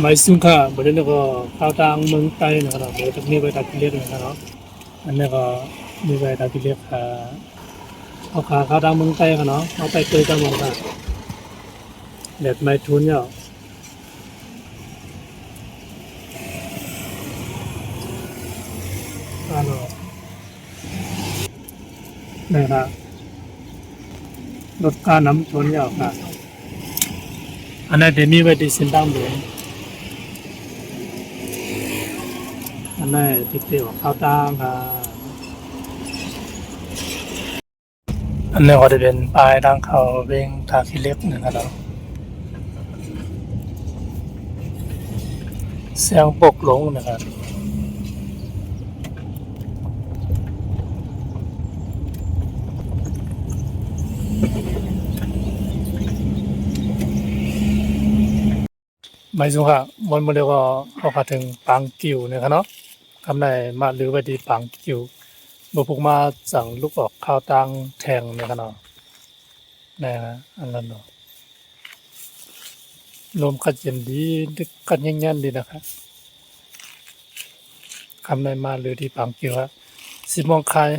ไม่สุขะบริเวณก็ข้าวตังเมืองไทยนะครับบริเวณนี้ไปตะกี้เล็กนะครับอันนี้ก็มีไปตะกี้เล็กเอาขาข้าวตังเมืองไทยกันเนาะเอาไปเกยกันหมดละเด็ดไม่ทุนเนาะอันนี้นะครับรถการน้ำชนเนาะค่ะอันนี้เดมีไว้ที่สินตังเลยอันนี้ที่เกี่ยวกับข้าวตังค่ะอันนี้ก็จะเป็นปลายทางเขาเบ่งทาขี้เล็กนะครับเสียงปกลงนะครับไม่สุขะวันโมเดลก็พอถึงปังกิวนะครับเนาะคำไหนมาหรือว่าดีปังกิวบุพกมาสั่งลูกออกข้าวตังแทงนะครับเนาะนะฮะอันนั้นเนาะลมกัดเย็นดีกัดเย็นๆดีนะครับคำไหนมาหรือที่ปังกิวฮะ10 โมงคาย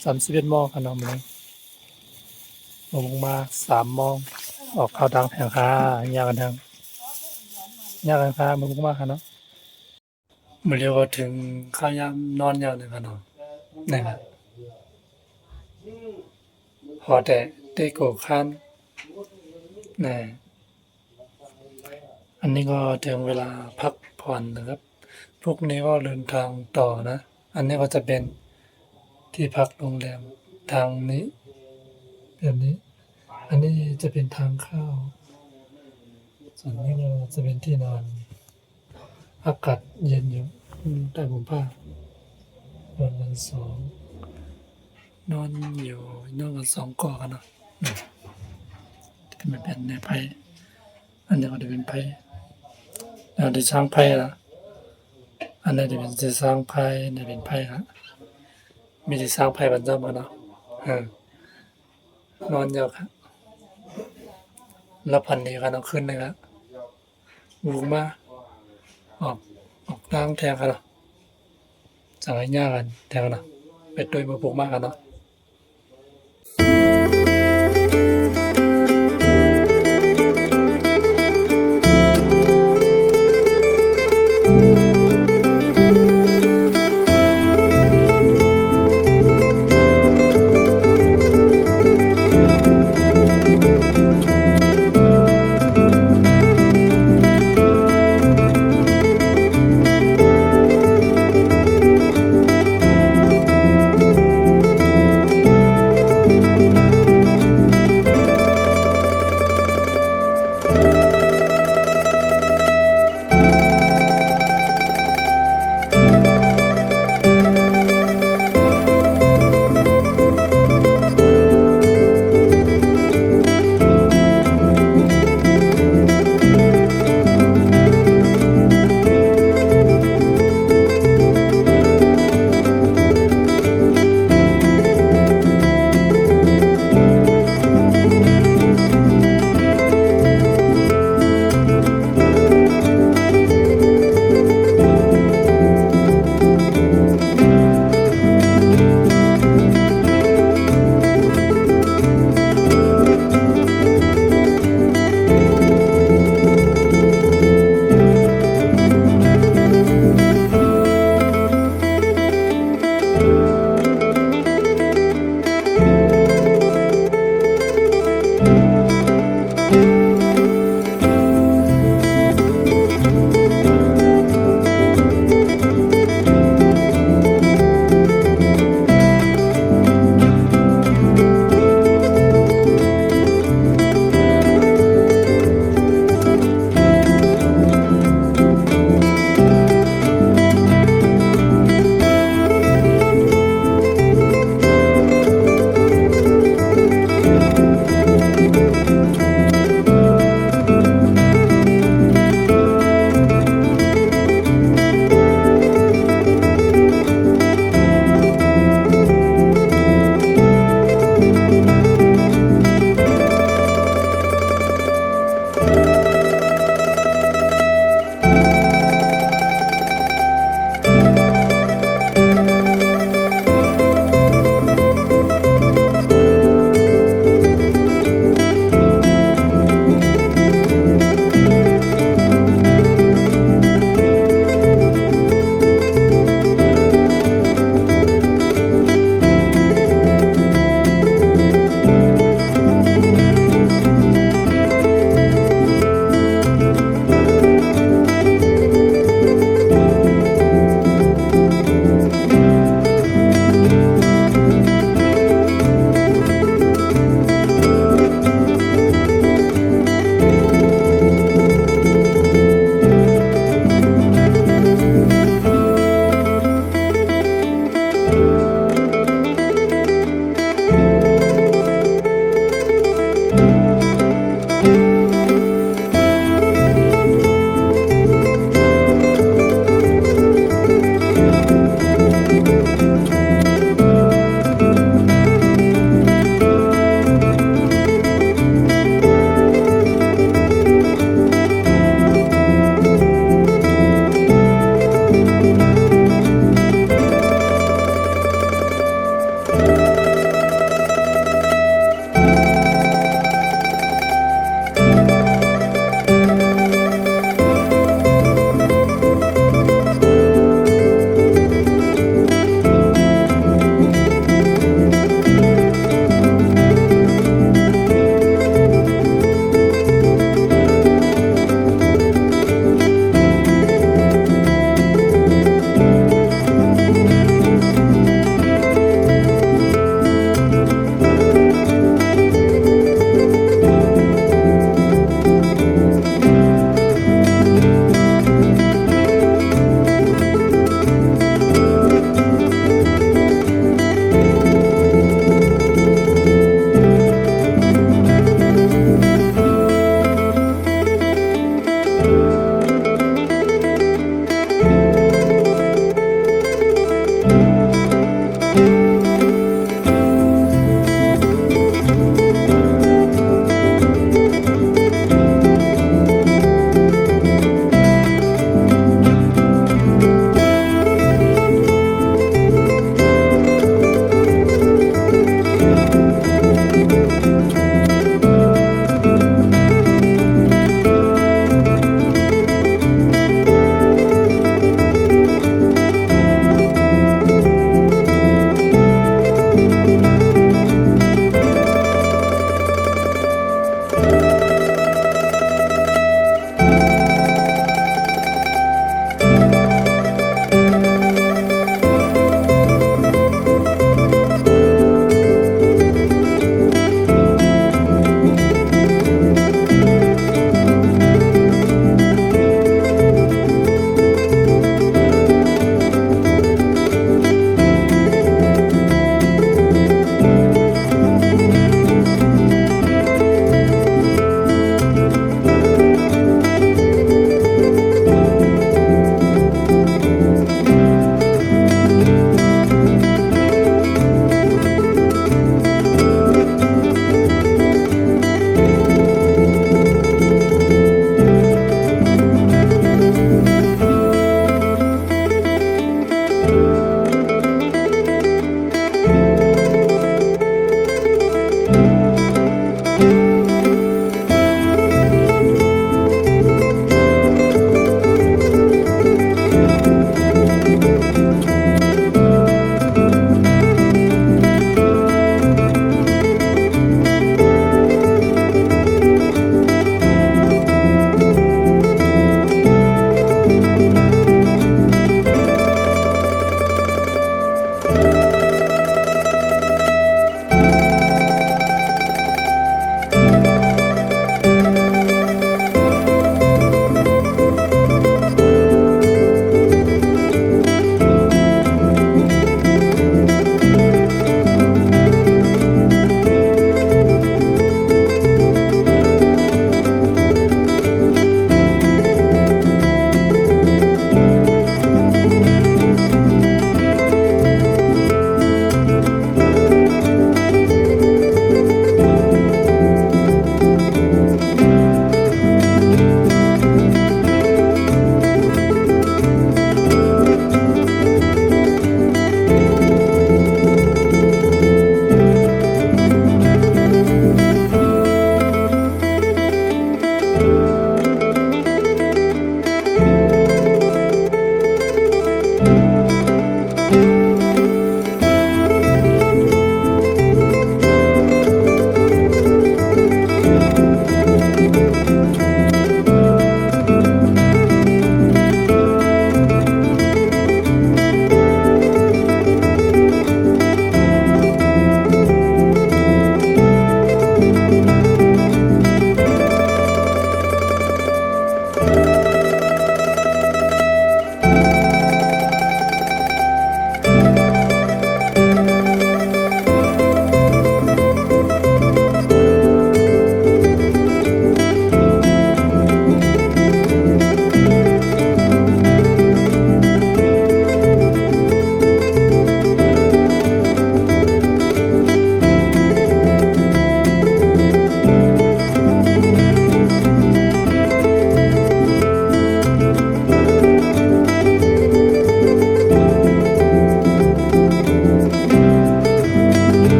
31 โมงครับเนาะมันลงมา3 โมงออกข้าวตังแทงค่ะยากันทางยากันค่ะมันก็มาค่ะเนาะมันเรียกว่าถึงข้าวยามนอนยาวเลยค่ะเนาะนะครับพอแต่เตโกคันนะอันนี้ก็ถึงเวลาพักผ่อนนะครับพวกนี้ก็เดินทางต่อนะอันนี้ก็จะเป็นที่พักโรงแรมทางนี้แบบนี้อันนี้จะเป็นทางเข้าส่วนนี้ก็จะเป็นที่นอนอากาศเย็นอยู่ใต้ผมผ้านอนกันนอนอยู่นอนกัน2 ก่อกันเนาะที่มันเป็นในไพ่อันนี้ก็จะเป็นไพ่เราได้สร้างไพ่ละอันนี้จะเป็นจะสร้างไพ่นี่เป็นไพ่ครับมีที่สร้างไพ่บรรจบกันเนาะนอนยาวครับแล้วพันนี้กันเอาขึ้นเลยครับวูมาออกทางแทงกันเนาะสั่งให้ย่ากันแทงกันเนาะไปโดยมาปลูกมากกันเนาะ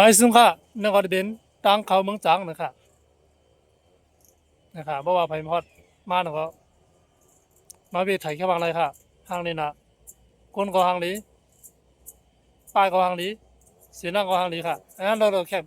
말씀ค่ะนั่นก็จะเป็นทางเข้าเมืองจังนะครับเพราะว่าไปฮอดมาแล้วก็มาเวทไถแค่บางไรค่ะทางนี้นะคนก็ทางนี้ป้ายก็ทางนี้เสียนั่งก็ทางนี้ค่ะอันนั้นเราแคบ